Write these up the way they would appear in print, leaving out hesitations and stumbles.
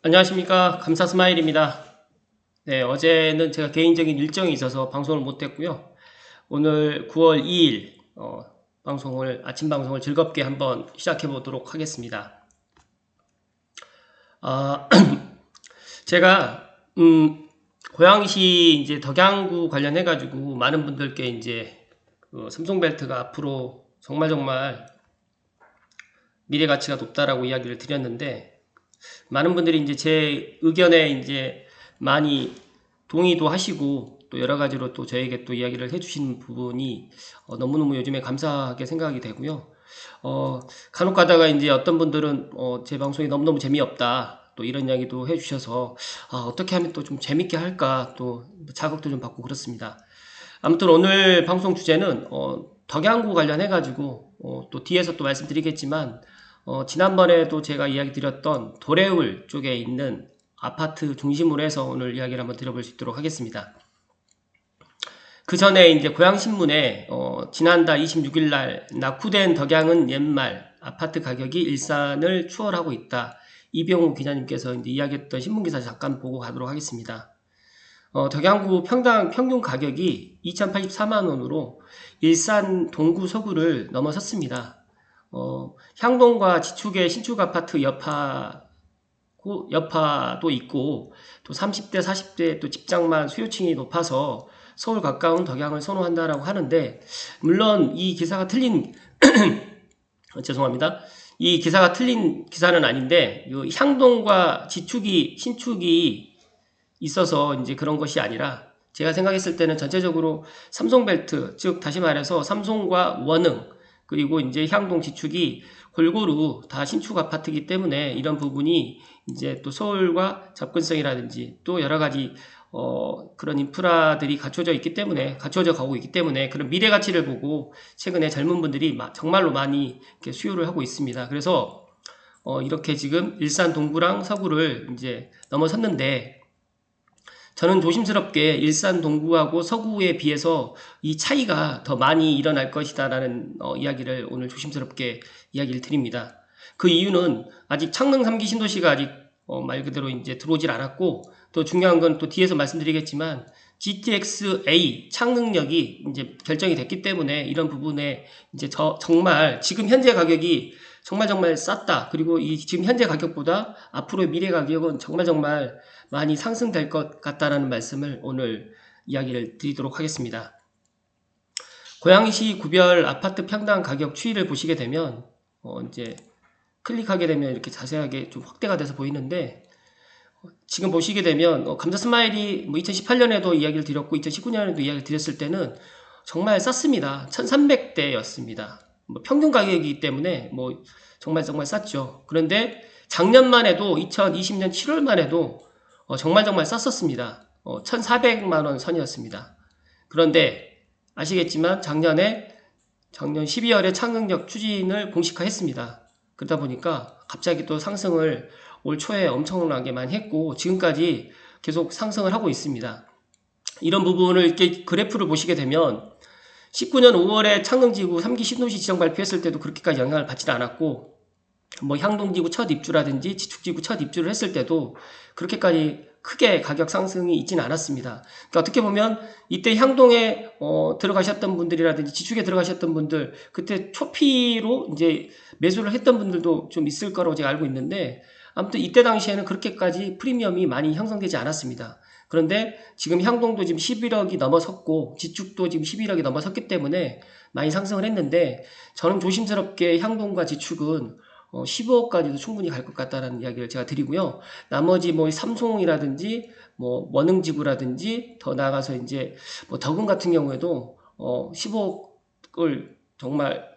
안녕하십니까. 감사스마일입니다. 네, 어제는 제가 개인적인 일정이 있어서 방송을 못했고요. 오늘 9월 2일 아침 방송을 즐겁게 한번 시작해 보도록 하겠습니다. 아, 제가 고양시 이제 덕양구 관련해 가지고 많은 분들께 이제 삼성벨트가 앞으로 정말 미래 가치가 높다라고 이야기를 드렸는데, 많은 분들이 이제 제 의견에 이제 많이 동의도 하시고 또 여러 가지로 또 저에게 또 이야기를 해주시는 부분이 너무너무 요즘에 감사하게 생각이 되고요. 간혹 가다가 이제 어떤 분들은 제 방송이 너무너무 재미없다 또 이런 이야기도 해주셔서 어떻게 하면 또 좀 재밌게 할까 또 자극도 좀 받고 그렇습니다. 아무튼 오늘 방송 주제는 덕양구 관련해 가지고 또 뒤에서 또 말씀드리겠지만 지난번에도 제가 이야기 드렸던 도래울 쪽에 있는 아파트 중심으로 해서 오늘 이야기를 한번 드려볼 수 있도록 하겠습니다. 그 전에 이제 고양신문에 지난달 26일 날 낙후된 덕양은 옛말 아파트 가격이 일산을 추월하고 있다. 이병우 기자님께서 이제 이야기했던 신문기사 잠깐 보고 가도록 하겠습니다. 덕양구 평당 평균 가격이 2,084만원으로 일산 동구 서구를 넘어섰습니다. 향동과 지축의 신축 아파트 여파도 있고, 또 30대, 40대 또 직장만 수요층이 높아서 서울 가까운 덕양을 선호한다라고 하는데, 물론 이 기사가 틀린, 죄송합니다. 이 기사가 틀린 기사는 아닌데, 향동과 신축이 있어서 이제 그런 것이 아니라, 제가 생각했을 때는 전체적으로 삼성벨트, 즉 다시 말해서 삼성과 원흥, 그리고 이제 향동 지축이 골고루 다 신축 아파트이기 때문에 이런 부분이 이제 또 서울과 접근성이라든지 또 여러 가지 그런 인프라들이 갖춰져 가고 있기 때문에 그런 미래 가치를 보고 최근에 젊은 분들이 정말로 많이 이렇게 수요를 하고 있습니다. 그래서 이렇게 지금 일산 동구랑 서구를 이제 넘어섰는데, 저는 조심스럽게 일산 동구하고 서구에 비해서 이 차이가 더 많이 일어날 것이다라는 이야기를 오늘 조심스럽게 이야기를 드립니다. 그 이유는 아직 창릉 3기 신도시가 아직 말 그대로 이제 들어오질 않았고, 또 중요한 건 또 뒤에서 말씀드리겠지만 GTX-A 창능력이 이제 결정이 됐기 때문에 이런 부분에 이제 정말 지금 현재 가격이 정말 쌌다. 그리고 이 지금 현재 가격보다 앞으로의 미래 가격은 정말 많이 상승될 것 같다라는 말씀을 오늘 이야기를 드리도록 하겠습니다. 고양시 구별 아파트 평당 가격 추이를 보시게 되면 이제 클릭하게 되면 이렇게 자세하게 좀 확대가 돼서 보이는데, 지금 보시게 되면 감자 스마일이 2018년에도 이야기를 드렸고 2019년에도 이야기를 드렸을 때는 정말 쌌습니다. 1300대였습니다. 평균 가격이기 때문에 정말 쌌죠. 그런데 작년만 해도 2020년 7월만 해도 정말 쌌었습니다. 1400만원 선이었습니다. 그런데 아시겠지만 작년 12월에 창능력 추진을 공식화했습니다. 그러다 보니까 갑자기 또 상승을 올 초에 엄청나게 많이 했고 지금까지 계속 상승을 하고 있습니다. 이런 부분을 이렇게 그래프를 보시게 되면 19년 5월에 창릉지구 3기 신도시 지정 발표했을 때도 그렇게까지 영향을 받지는 않았고, 향동지구 첫 입주라든지 지축지구 첫 입주를 했을 때도 그렇게까지 크게 가격 상승이 있지는 않았습니다. 그러니까 어떻게 보면 이때 향동에 들어가셨던 분들이라든지 지축에 들어가셨던 분들, 그때 초피로 이제 매수를 했던 분들도 좀 있을 거라고 제가 알고 있는데, 아무튼 이때 당시에는 그렇게까지 프리미엄이 많이 형성되지 않았습니다. 그런데 지금 향동도 지금 11억이 넘어섰고 지축도 지금 11억이 넘어섰기 때문에 많이 상승을 했는데, 저는 조심스럽게 향동과 지축은 15억까지도 충분히 갈 것 같다라는 이야기를 제가 드리고요. 나머지 삼송이라든지 원흥지구라든지 더 나아가서 이제 덕은 같은 경우에도 15억을 정말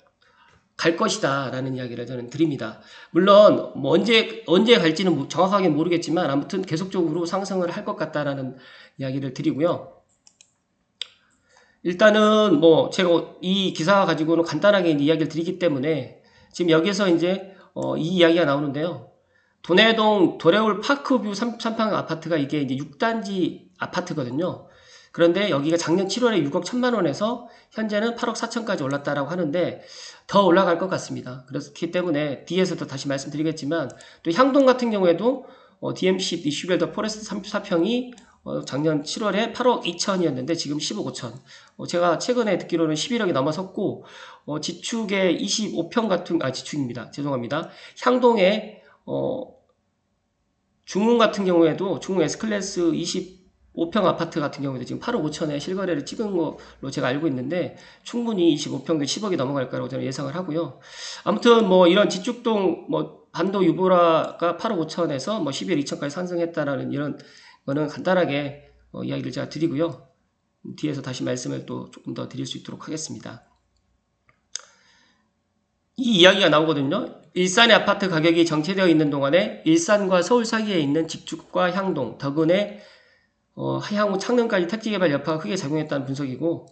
갈 것이다 라는 이야기를 저는 드립니다. 물론 언제 갈지는 정확하게 모르겠지만 아무튼 계속적으로 상승을 할 것 같다라는 이야기를 드리고요. 일단은 제가 이 기사 가지고는 간단하게 이야기를 드리기 때문에 지금 여기서 이제 이 이야기가 나오는데요. 도내동 도래울 파크뷰 3평 아파트가 이게 이제 6단지 아파트거든요. 그런데 여기가 작년 7월에 6억 1천만 원에서 현재는 8억 4천까지 올랐다라고 하는데 더 올라갈 것 같습니다. 그렇기 때문에 뒤에서도 다시 말씀드리겠지만 또 향동 같은 경우에도 DMC 이슈빌더 포레스트 34평이 작년 7월에 8억 2천이었는데 지금 10억 5천. 제가 최근에 듣기로는 11억이 넘어섰고, 지축의 25평 같은, 지축입니다. 죄송합니다. 향동의, 중흥 같은 경우에도, 중흥 S클래스 25평 아파트 같은 경우에도 지금 8억 5천에 실거래를 찍은 걸로 제가 알고 있는데, 충분히 25평도 10억이 넘어갈 거라고 저는 예상을 하고요. 아무튼 뭐 이런 지축동, 반도 유보라가 8억 5천에서 12억 2천까지 상승했다라는 이런 거는 간단하게 이야기를 제가 드리고요. 뒤에서 다시 말씀을 또 조금 더 드릴 수 있도록 하겠습니다. 이 이야기가 나오거든요. 일산의 아파트 가격이 정체되어 있는 동안에 일산과 서울 사이에 있는 직축과 향동, 덕은의 향후 창릉까지 택지개발 여파가 크게 작용했다는 분석이고,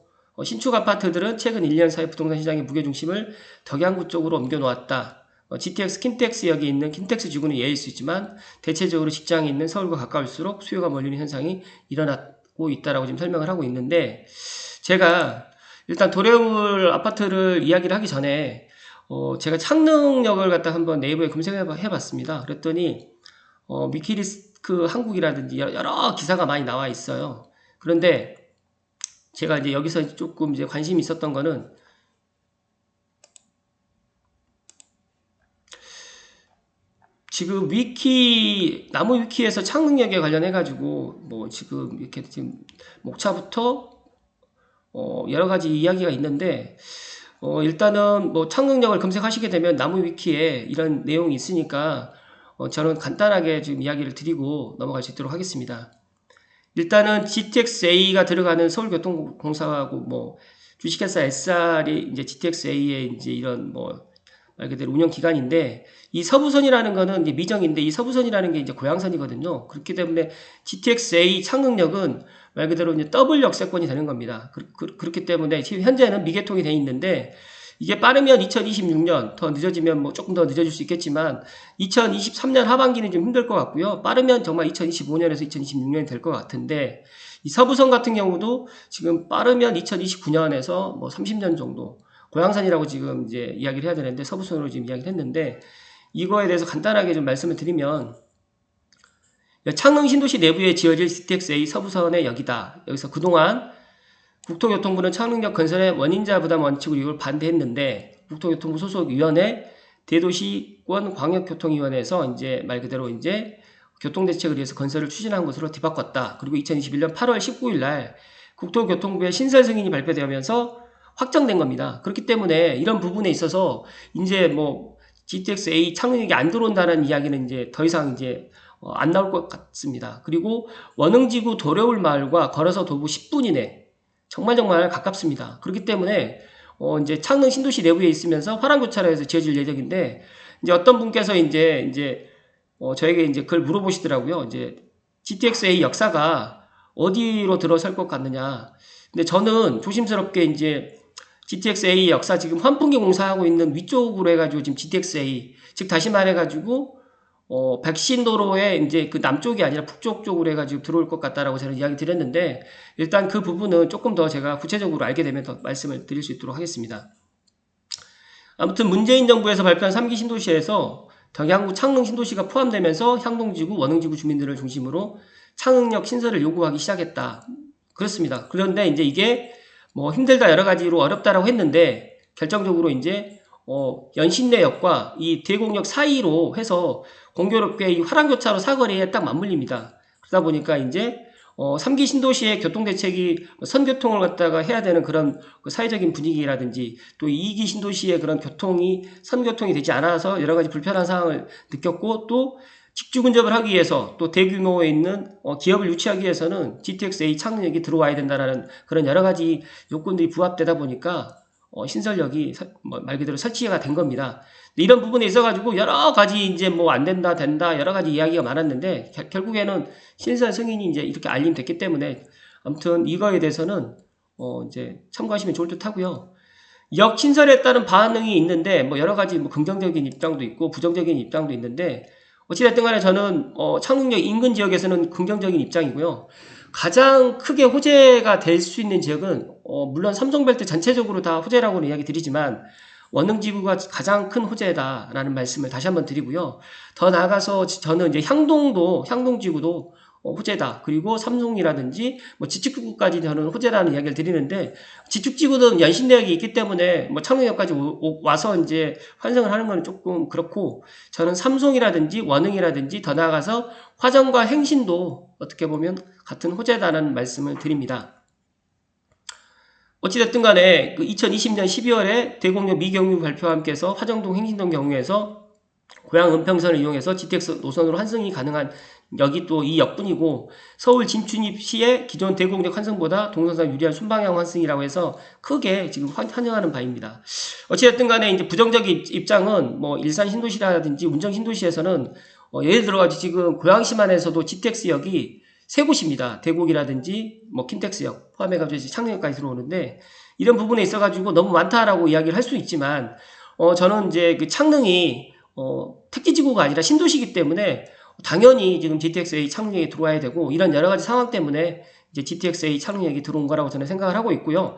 신축 아파트들은 최근 1년 사이 부동산 시장의 무게중심을 덕양구 쪽으로 옮겨놓았다. GTX 킨텍스역에 있는 킨텍스 지구는 예일 수 있지만 대체적으로 직장이 있는 서울과 가까울수록 수요가 몰리는 현상이 일어나고 있다라고 지금 설명을 하고 있는데, 제가 일단 도래울 아파트를 이야기를 하기 전에 제가 창릉역을 갖다 한번 네이버에 검색해 봤습니다. 그랬더니 위키리스크 한국이라든지 여러 기사가 많이 나와 있어요. 그런데 제가 이제 여기서 조금 이제 관심이 있었던 거는, 지금 나무 위키에서 창릉역에 관련해가지고, 지금 이렇게 지금 목차부터, 여러 가지 이야기가 있는데, 일단은 창릉역을 검색하시게 되면 나무 위키에 이런 내용이 있으니까, 저는 간단하게 지금 이야기를 드리고 넘어갈 수 있도록 하겠습니다. 일단은 GTX-A가 들어가는 서울교통공사하고 주식회사 SR이 이제 GTX-A의 이제 이런 말 그대로 운영 기관인데, 이 서부선이라는 거는 이제 미정인데, 이 서부선이라는 게 이제 고양선이거든요. 그렇기 때문에 GTX-A 창릉역은 말 그대로 이제 더블 역세권이 되는 겁니다. 그렇기 때문에 지금 현재는 미개통이 돼 있는데, 이게 빠르면 2026년, 더 늦어지면 조금 더 늦어질 수 있겠지만 2023년 하반기는 좀 힘들 것 같고요. 빠르면 정말 2025년에서 2026년이 될 것 같은데, 이 서부선 같은 경우도 지금 빠르면 2029년에서 30년 정도, 고양산이라고 지금 이제 이야기를 해야 되는데 서부선으로 지금 이야기를 했는데, 이거에 대해서 간단하게 좀 말씀을 드리면, 창릉 신도시 내부에 지어질 GTX-A 서부선의 역이다. 여기서 그동안 국토교통부는 창릉역 건설의 원인자 부담 원칙으로 이걸 반대했는데, 국토교통부 소속 위원회 대도시권 광역교통위원회에서 이제 말 그대로 이제 교통대책을 위해서 건설을 추진한 것으로 뒤바꿨다. 그리고 2021년 8월 19일 날 국토교통부의 신설 승인이 발표되면서 확정된 겁니다. 그렇기 때문에 이런 부분에 있어서 이제 GTX-A 창릉역이 안 들어온다는 이야기는 이제 더 이상 이제 안 나올 것 같습니다. 그리고 원흥지구 도래울 마을과 걸어서 도보 10분 이내, 정말 가깝습니다. 그렇기 때문에 이제 창릉 신도시 내부에 있으면서 화랑교차로에서 지어질 예정인데, 이제 어떤 분께서 이제 저에게 이제 그걸 물어보시더라고요. 이제 GTX-A 역사가 어디로 들어설 것 같느냐. 근데 저는 조심스럽게 이제 GTX-A 역사 지금 환풍기 공사하고 있는 위쪽으로 해가지고 지금 GTX-A, 즉 다시 말해가지고 백신도로에 이제 그 남쪽이 아니라 북쪽 쪽으로 해가지고 들어올 것 같다라고 저는 이야기 드렸는데, 일단 그 부분은 조금 더 제가 구체적으로 알게 되면 더 말씀을 드릴 수 있도록 하겠습니다. 아무튼 문재인 정부에서 발표한 3기 신도시에서 덕양구 창릉 신도시가 포함되면서 향동지구, 원흥지구 주민들을 중심으로 창릉역 신설을 요구하기 시작했다. 그렇습니다. 그런데 이제 이게 힘들다 여러 가지로 어렵다라고 했는데, 결정적으로 이제 연신내역과 이 대곡역 사이로 해서 공교롭게 이 화랑교차로 사거리에 딱 맞물립니다. 그러다 보니까 이제 3기 신도시의 교통대책이 선교통을 갖다가 해야 되는 그런 사회적인 분위기라든지, 또 2기 신도시의 그런 선교통이 되지 않아서 여러 가지 불편한 상황을 느꼈고, 또 직주 근접을 하기 위해서, 또 대규모에 있는 기업을 유치하기 위해서는 GTX-A 창릉역이 들어와야 된다라는 그런 여러 가지 요건들이 부합되다 보니까 신설역이 말 그대로 설치가 된 겁니다. 이런 부분에 있어가지고 여러 가지 이제 안 된다, 된다, 여러 가지 이야기가 많았는데, 결국에는 신설 승인이 이제 이렇게 알림됐기 때문에, 아무튼 이거에 대해서는 이제 참고하시면 좋을 듯 하고요. 역 신설에 따른 반응이 있는데, 여러 가지 긍정적인 입장도 있고 부정적인 입장도 있는데, 어찌됐든 간에 저는 창릉역 인근 지역에서는 긍정적인 입장이고요. 가장 크게 호재가 될 수 있는 지역은 물론 삼성벨트 전체적으로 다 호재라고는 이야기 드리지만, 원흥지구가 가장 큰 호재다라는 말씀을 다시 한번 드리고요. 더 나아가서 저는 이제 향동지구도 호재다. 그리고 삼성이라든지 뭐 지축지구까지 저는 호재라는 이야기를 드리는데, 지축지구는 연신내역이 있기 때문에 뭐 창릉역까지 와서 이제 환승을 하는 건 조금 그렇고, 저는 삼성이라든지 원흥이라든지 더 나아가서 화정과 행신도 어떻게 보면 같은 호재다라는 말씀을 드립니다. 어찌됐든 간에 그 2020년 12월에 대공역 미경유 발표와 함께해서 화정동 행신동 경우에서 고양 은평선을 이용해서 GTX 노선으로 환승이 가능한 역이 또 이 역뿐이고, 서울 진춘입시의 기존 대공역 환승보다 동선상 유리한 순방향 환승이라고 해서 크게 지금 환영하는 바입니다. 어찌됐든 간에 이제 부정적인 입장은 뭐 일산 신도시라든지 운정 신도시에서는 예를 들어가지고 지금 고양시만에서도 GTX역이 세 곳입니다. 대곡이라든지 뭐 킨텍스역 포함해가지고 창릉역까지 들어오는데, 이런 부분에 있어가지고 너무 많다라고 이야기를 할 수 있지만, 저는 이제 그 창릉이 택지지구가 아니라 신도시이기 때문에 당연히 지금 GTX-A 창릉역이 들어와야 되고, 이런 여러 가지 상황 때문에 이제 GTX-A 창릉역이 들어온 거라고 저는 생각을 하고 있고요.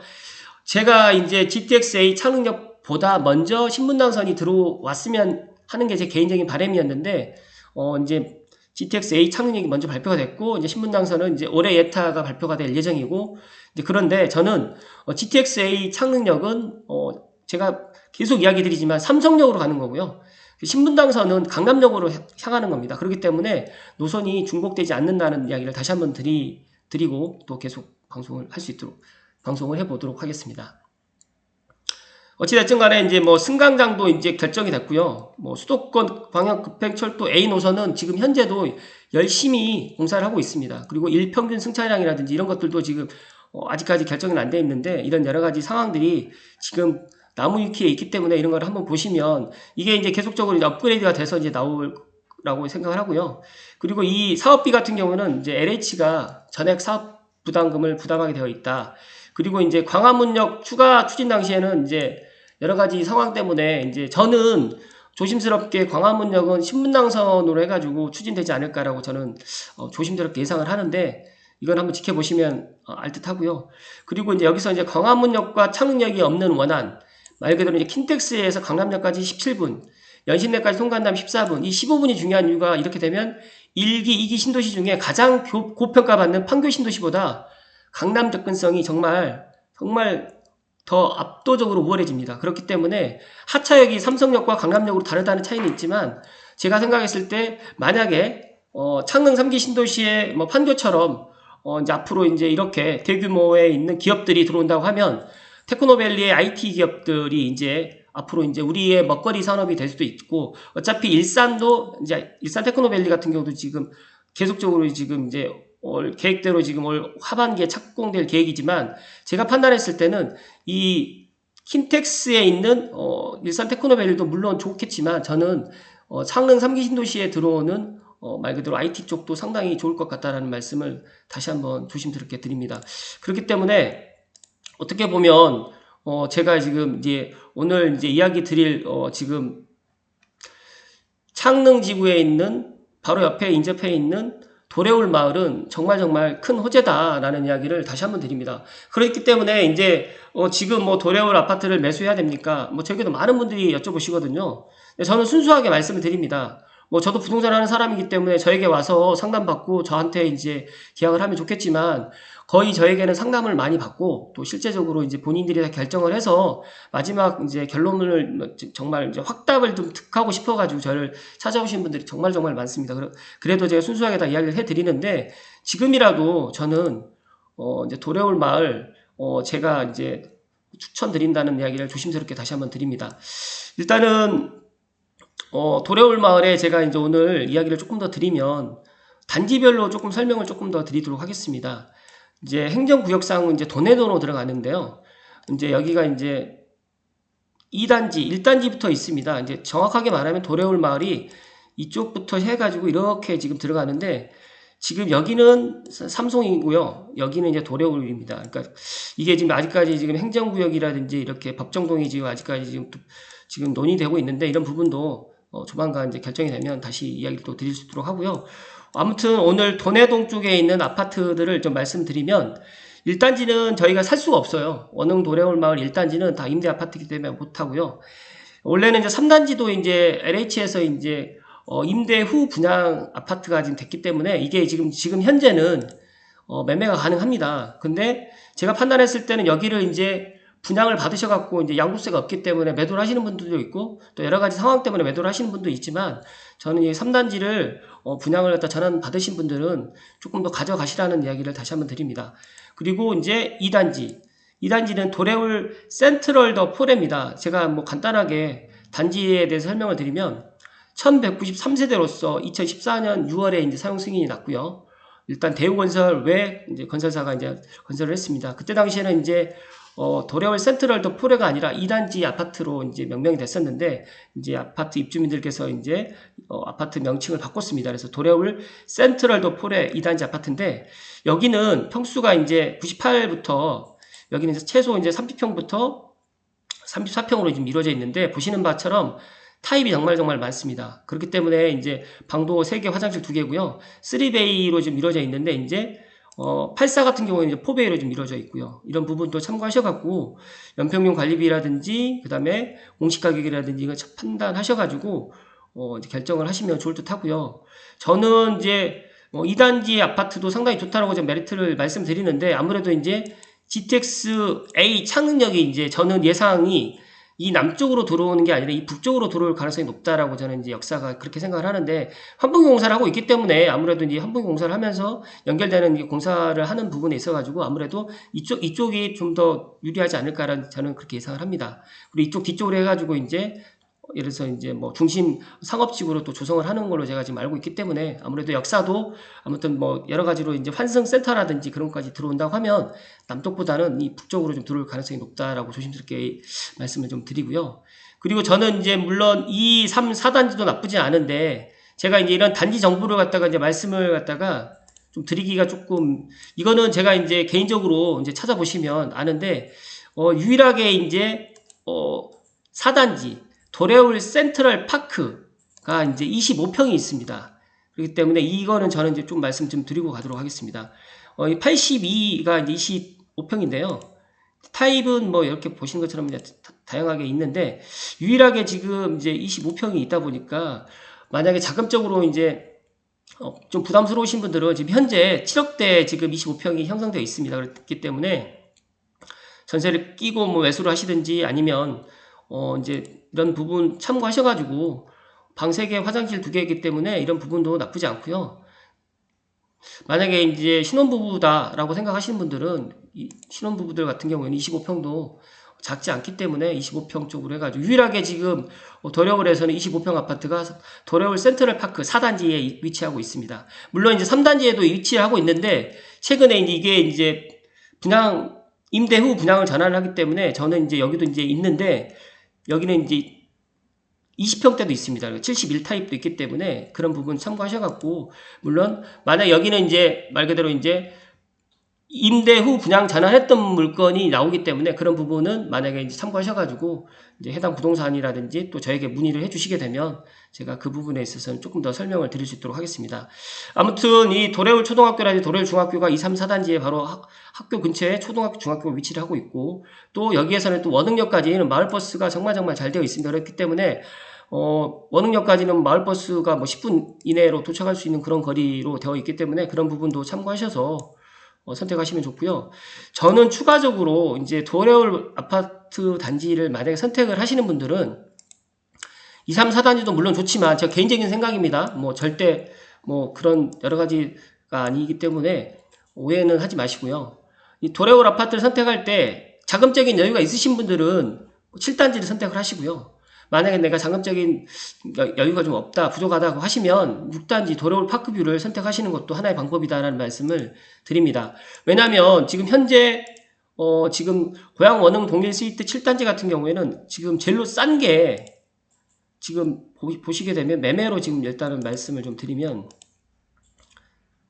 제가 이제 GTX-A 창릉역보다 먼저 신분당선이 들어왔으면 하는 게 제 개인적인 바람이었는데, 이제 GTX-A 창릉역이 먼저 발표가 됐고, 이제 신분당선은 이제 올해 예타가 발표가 될 예정이고, 이제 그런데 저는 GTX-A 창릉역은 제가 계속 이야기 드리지만 삼성역으로 가는 거고요. 신분당선은 강남역으로 향하는 겁니다. 그렇기 때문에 노선이 중복되지 않는다는 이야기를 다시 한번 드리고 또 계속 방송을 할 수 있도록 방송을 해보도록 하겠습니다. 어찌됐든 간에 이제 뭐 승강장도 이제 결정이 됐고요. 뭐 수도권 광역 급행철도 A 노선은 지금 현재도 열심히 공사를 하고 있습니다. 그리고 일평균 승차량이라든지 이런 것들도 지금 아직까지 결정은 안 돼 있는데, 이런 여러 가지 상황들이 지금 나무 위키에 있기 때문에 이런 걸 한번 보시면 이게 이제 계속적으로 이제 업그레이드가 돼서 이제 나올라고 생각을 하고요. 그리고 이 사업비 같은 경우는 이제 LH가 전액 사업 부담금을 부담하게 되어 있다. 그리고 이제 광화문역 추가 추진 당시에는 이제 여러 가지 상황 때문에 이제 저는 조심스럽게 광화문역은 신분당선으로 해가지고 추진되지 않을까라고 저는 조심스럽게 예상을 하는데, 이건 한번 지켜보시면 알 듯하고요. 그리고 이제 여기서 이제 광화문역과 창릉역이 없는 원안, 말 그대로 이제 킨텍스에서 강남역까지 17분, 연신내까지 통과한다면 14분, 이 15분이 중요한 이유가, 이렇게 되면 1기, 2기 신도시 중에 가장 고평가받는 판교 신도시보다 강남 접근성이 정말 더 압도적으로 우월해집니다. 그렇기 때문에 하차역이 삼성역과 강남역으로 다르다는 차이는 있지만, 제가 생각했을 때 만약에 창릉 3기 신도시의 뭐 판교처럼 이제 앞으로 이제 이렇게 대규모에 있는 기업들이 들어온다고 하면, 테크노밸리의 IT 기업들이 이제 앞으로 이제 우리의 먹거리 산업이 될 수도 있고, 어차피 일산도 이제 일산 테크노밸리 같은 경우도 지금 계속적으로 지금 이제 계획대로 지금 올 하반기에 착공될 계획이지만, 제가 판단했을 때는 이 킨텍스에 있는 일산 테크노밸리도 물론 좋겠지만, 저는 창릉 3기 신도시에 들어오는 말 그대로 IT 쪽도 상당히 좋을 것 같다라는 말씀을 다시 한번 조심스럽게 드립니다. 그렇기 때문에 어떻게 보면 제가 지금 이제 오늘 이제 이야기 드릴 지금 창릉 지구에 있는 바로 옆에 인접해 있는 도래울 마을은 정말 큰 호재다라는 이야기를 다시 한번 드립니다. 그렇기 때문에 이제 지금 뭐 도래울 아파트를 매수해야 됩니까? 뭐 저에게도 많은 분들이 여쭤보시거든요. 저는 순수하게 말씀을 드립니다. 뭐 저도 부동산 하는 사람이기 때문에 저에게 와서 상담받고 저한테 이제 계약을 하면 좋겠지만, 거의 저에게는 상담을 많이 받고 또 실제적으로 이제 본인들이 다 결정을 해서 마지막 이제 결론을 정말 이제 확답을 좀 득하고 싶어가지고 저를 찾아오신 분들이 정말 많습니다. 그래도 제가 순수하게 다 이야기를 해드리는데, 지금이라도 저는 이제 도래올 마을 제가 이제 추천드린다는 이야기를 조심스럽게 다시 한번 드립니다. 일단은 도래올 마을에 제가 이제 오늘 이야기를 조금 더 드리면 단지별로 조금 설명을 조금 더 드리도록 하겠습니다. 이제 행정구역상은 이제 도내도로 들어가는데요. 이제 여기가 이제 2단지, 1단지부터 있습니다. 이제 정확하게 말하면 도래올 마을이 이쪽부터 해가지고 이렇게 지금 들어가는데, 지금 여기는 삼송이고요. 여기는 이제 도래울입니다. 그러니까 이게 지금 아직까지 지금 행정구역이라든지 이렇게 법정동이 지금 아직까지 지금 논의되고 있는데, 이런 부분도 조만간 이제 결정이 되면 다시 이야기를 또 드릴 수 있도록 하고요. 아무튼 오늘 도내동 쪽에 있는 아파트들을 좀 말씀드리면, 1단지는 저희가 살 수가 없어요. 원흥 도래울마을 1단지는 다 임대 아파트이기 때문에 못하고요. 원래는 이제 3단지도 이제 LH에서 이제 임대 후 분양 아파트가 지금 됐기 때문에 이게 지금 현재는 매매가 가능합니다. 근데 제가 판단했을 때는 여기를 이제 분양을 받으셔갖고 이제 양도세가 없기 때문에 매도를 하시는 분들도 있고 또 여러 가지 상황 때문에 매도를 하시는 분도 있지만 저는 이 3단지를 분양을 갖다 전환 받으신 분들은 조금 더 가져가시라는 이야기를 다시 한번 드립니다. 그리고 이제 2단지는 도래울 센트럴 더 포레입니다. 제가 뭐 간단하게 단지에 대해서 설명을 드리면 1193세대로서 2014년 6월에 이제 사용 승인이 났고요. 일단 대우건설 외 이제 건설사가 이제 건설을 했습니다. 그때 당시에는 이제 도래울 센트럴 더 포레가 아니라 2단지 아파트로 이제 명명이 됐었는데 이제 아파트 입주민들께서 이제 아파트 명칭을 바꿨습니다. 그래서 도래울 센트럴 더 포레 2단지 아파트인데 여기는 평수가 이제 98부터 여기는 이제 최소 이제 30평부터 34평으로 지금 이루어져 있는데 보시는 바처럼 타입이 정말 많습니다. 그렇기 때문에 이제 방도 3개, 화장실 2개고요. 3베이로 지금 이루어져 있는데 이제 84 같은 경우에는 이제 4베이로 좀 이루어져 있고요. 이런 부분도 참고하셔갖고 연평균 관리비라든지 그 다음에 공시 가격이라든지 이거 판단하셔가지고 이제 결정을 하시면 좋을 듯 하고요. 저는 이제 2단지 아파트도 상당히 좋다라고 좀 메리트를 말씀드리는데 아무래도 이제 GTX A 창능력이 이제 저는 예상이 이 남쪽으로 들어오는 게 아니라 이 북쪽으로 들어올 가능성이 높다라고 저는 이제 역사가 그렇게 생각을 하는데 환풍기 공사를 하고 있기 때문에 아무래도 이제 환풍기 공사를 하면서 연결되는 공사를 하는 부분에 있어가지고 아무래도 이쪽이 좀 더 유리하지 않을까라는 저는 그렇게 예상을 합니다. 그리고 이쪽 뒤쪽으로 해가지고 이제 예를 들어서 이제 뭐 중심 상업지구로 또 조성을 하는 걸로 제가 지금 알고 있기 때문에 아무래도 역사도 아무튼 뭐 여러 가지로 이제 환승센터라든지 그런 것까지 들어온다고 하면 남쪽보다는 이 북쪽으로 좀 들어올 가능성이 높다라고 조심스럽게 말씀을 좀 드리고요. 그리고 저는 이제 물론 2, 3, 4단지도 나쁘지 않은데 제가 이제 이런 단지 정보를 갖다가 이제 말씀을 갖다가 좀 드리기가 조금 이거는 제가 이제 개인적으로 이제 찾아보시면 아는데 유일하게 이제 4단지 도래울 센트럴 파크가 이제 25평이 있습니다. 그렇기 때문에 이거는 저는 이제 좀 말씀 좀 드리고 가도록 하겠습니다. 82가 이제 25평인데요. 타입은 뭐 이렇게 보시는 것처럼 이제 다양하게 있는데 유일하게 지금 이제 25평이 있다 보니까 만약에 자금적으로 이제 좀 부담스러우신 분들은 지금 현재 7억대 지금 25평이 형성되어 있습니다. 그렇기 때문에 전세를 끼고 뭐 매수를 하시든지 아니면 이제 이런 부분 참고하셔가지고 방 3개, 화장실 2개이기 때문에 이런 부분도 나쁘지 않고요. 만약에 이제 신혼부부다라고 생각하시는 분들은 이 신혼부부들 같은 경우에는 25평도 작지 않기 때문에 25평 쪽으로 해가지고 유일하게 지금 도래울에서는 25평 아파트가 도래울 센트럴 파크 4단지에 위치하고 있습니다. 물론 이제 3단지에도 위치하고 있는데 최근에 이게 이제 분양 임대 후 분양을 전환을 하기 때문에 저는 이제 여기도 이제 있는데 여기는 이제 20평대도 있습니다. 71타입도 있기 때문에 그런 부분 참고하셔갖고 물론 만약 여기는 이제 말 그대로 이제 임대 후 분양 전환했던 물건이 나오기 때문에 그런 부분은 만약에 이제 참고하셔가지고 이제 해당 부동산이라든지 또 저에게 문의를 해주시게 되면 제가 그 부분에 있어서는 조금 더 설명을 드릴 수 있도록 하겠습니다. 아무튼 이 도래울 초등학교라든지 도래울 중학교가 2, 3, 4단지에 바로 학교 근처에 초등학교, 중학교가 위치를 하고 있고 또 여기에서는 또 원흥역까지는 마을버스가 정말 잘 되어 있습니다. 그렇기 때문에 원흥역까지는 마을버스가 뭐 10분 이내로 도착할 수 있는 그런 거리로 되어 있기 때문에 그런 부분도 참고하셔서 선택하시면 좋고요. 저는 추가적으로 이제 도래울 아파트 단지를 만약에 선택을 하시는 분들은 2, 3, 4단지도 물론 좋지만 제 개인적인 생각입니다. 뭐 절대 뭐 그런 여러 가지가 아니기 때문에 오해는 하지 마시고요. 이 도래울 아파트를 선택할 때 자금적인 여유가 있으신 분들은 7단지를 선택을 하시고요. 만약에 내가 자금적인 여유가 좀 없다, 부족하다고 하시면 6단지 도래울 파크뷰를 선택하시는 것도 하나의 방법이다라는 말씀을 드립니다. 왜냐하면 지금 현재 지금 고양 원흥 동일 스위트 7단지 같은 경우에는 지금 제일로 싼 게 지금 보시게 되면 매매로 지금 일단은 말씀을 좀 드리면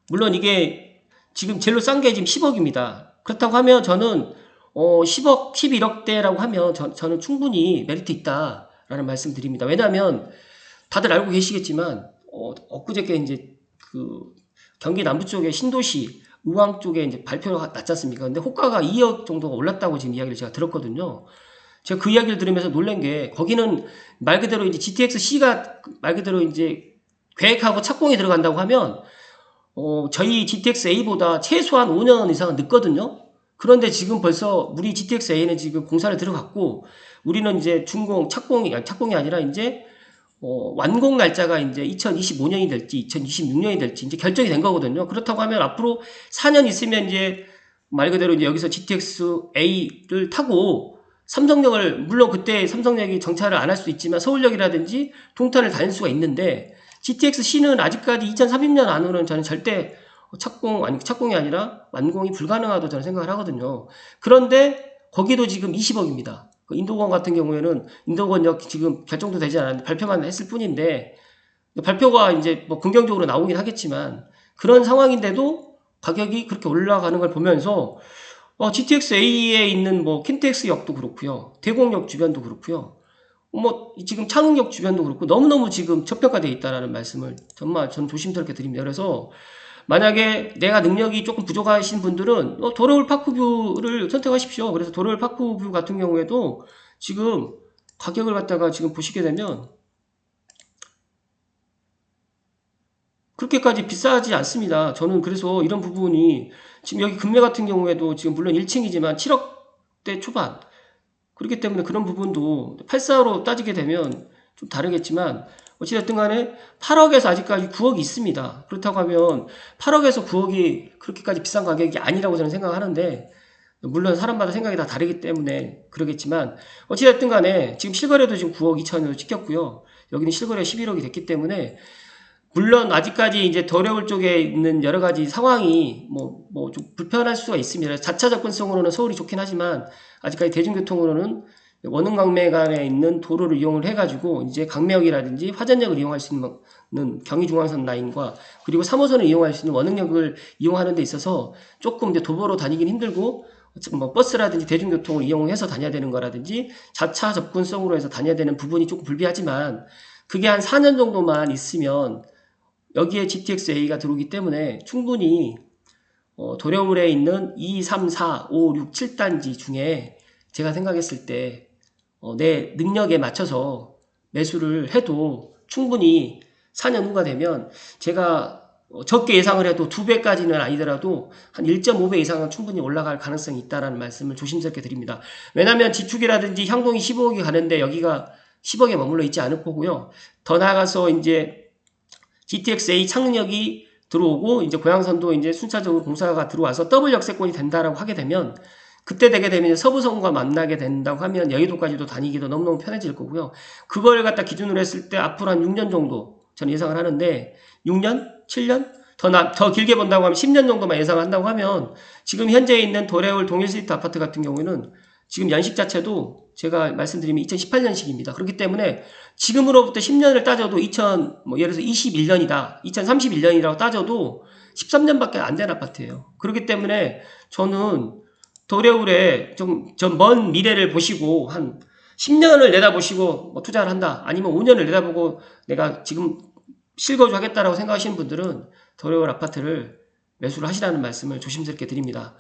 물론 이게 지금 제일로 싼 게 지금 10억입니다. 그렇다고 하면 저는 10억, 11억대라고 하면 저는 충분히 메리트 있다. 라는 말씀 드립니다. 왜냐하면 다들 알고 계시겠지만 엊그저께 이제 그 경기 남부 쪽에 신도시, 의왕 쪽에 이제 발표가 났지 않습니까? 근데 호가가 2억 정도가 올랐다고 지금 이야기를 제가 들었거든요. 제가 그 이야기를 들으면서 놀란 게 거기는 말 그대로 이제 GTX-C가 말 그대로 이제 계획하고 착공이 들어간다고 하면 저희 GTX-A보다 최소한 5년 이상은 늦거든요. 그런데 지금 벌써 우리 GTX-A는 지금 공사를 들어갔고 우리는 이제 착공이 아니라 이제 완공 날짜가 이제 2025년이 될지 2026년이 될지 이제 결정이 된 거거든요. 그렇다고 하면 앞으로 4년 있으면 이제 말 그대로 이제 여기서 GTX-A를 타고 삼성역을 물론 그때 삼성역이 정차를 안 할 수 있지만 서울역이라든지 동탄을 다닐 수가 있는데 GTX-C는 아직까지 2030년 안으로는 저는 절대 착공이 아니라 완공이 불가능하다고 저는 생각을 하거든요. 그런데 거기도 지금 20억입니다. 인도권 같은 경우에는 인도권역 지금 결정도 되지 않았는데 발표만 했을 뿐인데 발표가 이제 뭐 긍정적으로 나오긴 하겠지만 그런 상황인데도 가격이 그렇게 올라가는 걸 보면서 GTX-A에 있는 뭐 킨텍스역도 그렇고요. 대공역 주변도 그렇고요. 뭐 지금 창흥역 주변도 그렇고 너무너무 지금 저평가되어 있다라는 말씀을 정말 저는 조심스럽게 드립니다. 그래서 만약에 내가 능력이 조금 부족하신 분들은 도레올 파크뷰를 선택하십시오. 그래서 도레올 파크뷰 같은 경우에도 지금 가격을 갖다가 지금 보시게 되면 그렇게까지 비싸지 않습니다. 저는 그래서 이런 부분이 지금 여기 금매 같은 경우에도 지금 물론 1층이지만 7억대 초반 그렇기 때문에 그런 부분도 84로 따지게 되면 좀 다르겠지만 어찌됐든 간에 8억에서 아직까지 9억이 있습니다. 그렇다고 하면 8억에서 9억이 그렇게까지 비싼 가격이 아니라고 저는 생각하는데 물론 사람마다 생각이 다 다르기 때문에 그러겠지만 어찌됐든 간에 지금 실거래도 지금 9억 2천으로 찍혔고요. 여기는 실거래 11억이 됐기 때문에 물론 아직까지 이제 도레올 쪽에 있는 여러 가지 상황이 뭐 좀 불편할 수가 있습니다. 자차 접근성으로는 서울이 좋긴 하지만 아직까지 대중교통으로는 원흥 강매간에 있는 도로를 이용을 해가지고 이제 강매역이라든지 화전역을 이용할 수 있는 경의중앙선 라인과 그리고 3호선을 이용할 수 있는 원흥역을 이용하는 데 있어서 조금 이제 도보로 다니긴 힘들고 뭐 버스라든지 대중교통을 이용해서 다녀야 되는 거라든지 자차 접근성으로 해서 다녀야 되는 부분이 조금 불비하지만 그게 한 4년 정도만 있으면 여기에 GTX-A가 들어오기 때문에 충분히 도레울에 있는 2, 3, 4, 5, 6, 7단지 중에 제가 생각했을 때 내 능력에 맞춰서 매수를 해도 충분히 4년 후가 되면 제가 적게 예상을 해도 2배까지는 아니더라도 한 1.5배 이상은 충분히 올라갈 가능성이 있다는 말씀을 조심스럽게 드립니다. 왜냐하면 지축이라든지 향동이 15억이 가는데 여기가 10억에 머물러 있지 않을 거고요. 더 나아가서 이제 GTX-A 창역이 들어오고 이제 고양선도 이제 순차적으로 공사가 들어와서 더블 역세권이 된다라고 하게 되면 그때 되게 되면 서부성과 만나게 된다고 하면 여의도까지도 다니기도 너무너무 편해질 거고요. 그걸 갖다 기준으로 했을 때 앞으로 한 6년 정도 저는 예상을 하는데 6년? 7년? 더 길게 본다고 하면 10년 정도만 예상을 한다고 하면 지금 현재 있는 도레올 동일스트리트 아파트 같은 경우에는 지금 연식 자체도 제가 말씀드리면 2018년식입니다. 그렇기 때문에 지금으로부터 10년을 따져도 예를 들어서 21년이다. 2031년이라고 따져도 13년밖에 안 된 아파트예요. 그렇기 때문에 저는 도레울에 좀 먼 미래를 보시고 한 10년을 내다보시고 뭐 투자를 한다. 아니면 5년을 내다보고 내가 지금 실거주 하겠다라고 생각하시는 분들은 도레울 아파트를 매수를 하시라는 말씀을 조심스럽게 드립니다.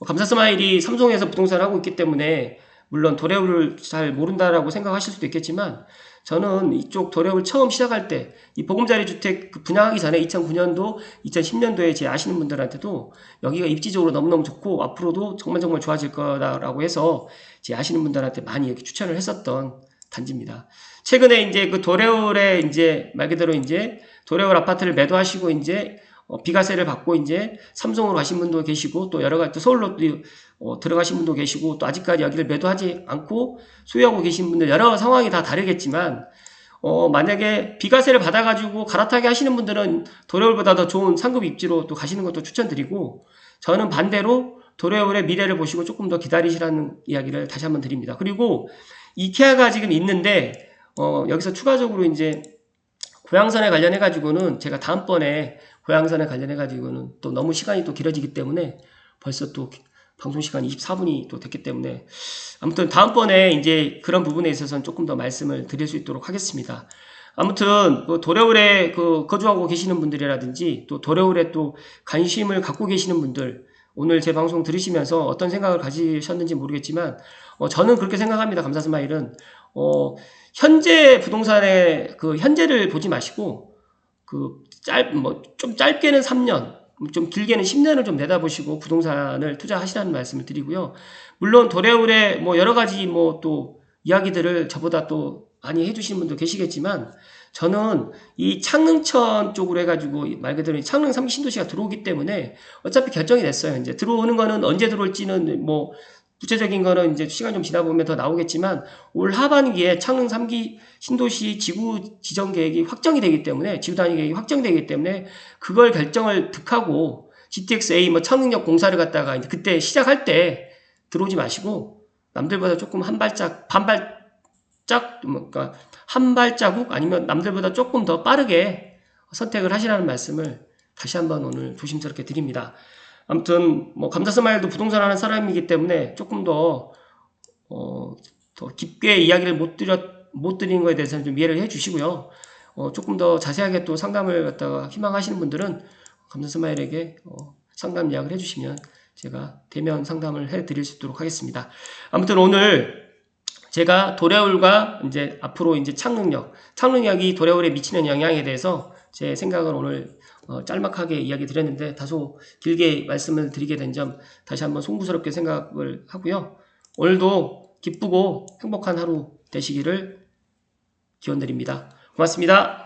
감사스마일이 삼성에서 부동산을 하고 있기 때문에 물론 도레울을 잘 모른다라고 생각하실 수도 있겠지만 저는 이쪽 도레울 처음 시작할 때 이 보금자리 주택 분양하기 전에 2009년도, 2010년도에 제 아시는 분들한테도 여기가 입지적으로 너무너무 좋고 앞으로도 정말 좋아질 거다라고 해서 제 아시는 분들한테 많이 이렇게 추천을 했었던 단지입니다. 최근에 이제 그 도레울에 이제 말 그대로 이제 도레울 아파트를 매도하시고 이제 비과세를 받고 이제 삼성으로 가신 분도 계시고 또 여러 가지 또 서울로 들어가신 분도 계시고 또 아직까지 여기를 매도하지 않고 소유하고 계신 분들 여러 상황이 다 다르겠지만 만약에 비과세를 받아가지고 갈아타게 하시는 분들은 도레울보다 더 좋은 상급 입지로 또 가시는 것도 추천드리고 저는 반대로 도레울의 미래를 보시고 조금 더 기다리시라는 이야기를 다시 한번 드립니다. 그리고 이케아가 지금 있는데 여기서 추가적으로 이제 고양선에 관련해 가지고는 제가 다음번에 고양선에 관련해 가지고는 또 너무 시간이 또 길어지기 때문에 벌써 또 방송 시간이 24분이 또 됐기 때문에 아무튼 다음번에 이제 그런 부분에 있어서는 조금 더 말씀을 드릴 수 있도록 하겠습니다. 아무튼 그 도래울에 그 거주하고 계시는 분들이라든지 또 도래울에 또 관심을 갖고 계시는 분들 오늘 제 방송 들으시면서 어떤 생각을 가지셨는지 모르겠지만 저는 그렇게 생각합니다. 감사스마일은 현재 부동산의 그 현재를 보지 마시고 좀 짧게는 3년, 좀 길게는 10년을 좀 내다보시고 부동산을 투자하시라는 말씀을 드리고요. 물론 도래울에 뭐 여러 가지 뭐 또 이야기들을 저보다 또 많이 해주시는 분도 계시겠지만 저는 이 창릉천 쪽으로 해가지고 말 그대로 창릉 3기 신도시가 들어오기 때문에 어차피 결정이 됐어요. 이제 들어오는 거는 언제 들어올지는 뭐 구체적인 거는 이제 시간 좀 지나 보면 더 나오겠지만 올 하반기에 창릉 3기 신도시 지구 지정 계획이 확정이 되기 때문에 지구 단위 계획이 확정되기 때문에 그걸 결정을 득하고 GTX-A 뭐 창릉역 공사를 갖다가 이제 그때 시작할 때 들어오지 마시고 남들보다 조금 한 발짝 그러니까 한 발자국 아니면 남들보다 조금 더 빠르게 선택을 하시라는 말씀을 다시 한번 오늘 조심스럽게 드립니다. 아무튼 뭐 감자스마일도 부동산 하는 사람이기 때문에 조금 더 깊게 이야기를 못 드린 거에 대해서는 좀 이해를 해주시고요. 조금 더 자세하게 또 상담을 갖다가 희망하시는 분들은 감자스마일에게 상담 예약을 해주시면 제가 대면 상담을 해드릴 수 있도록 하겠습니다. 아무튼 오늘 제가 도래울과 이제 앞으로 이제 창릉역이 도래울에 미치는 영향에 대해서 제 생각을 오늘 짤막하게 이야기 드렸는데 다소 길게 말씀을 드리게 된 점 다시 한번 송구스럽게 생각을 하고요. 오늘도 기쁘고 행복한 하루 되시기를 기원드립니다. 고맙습니다.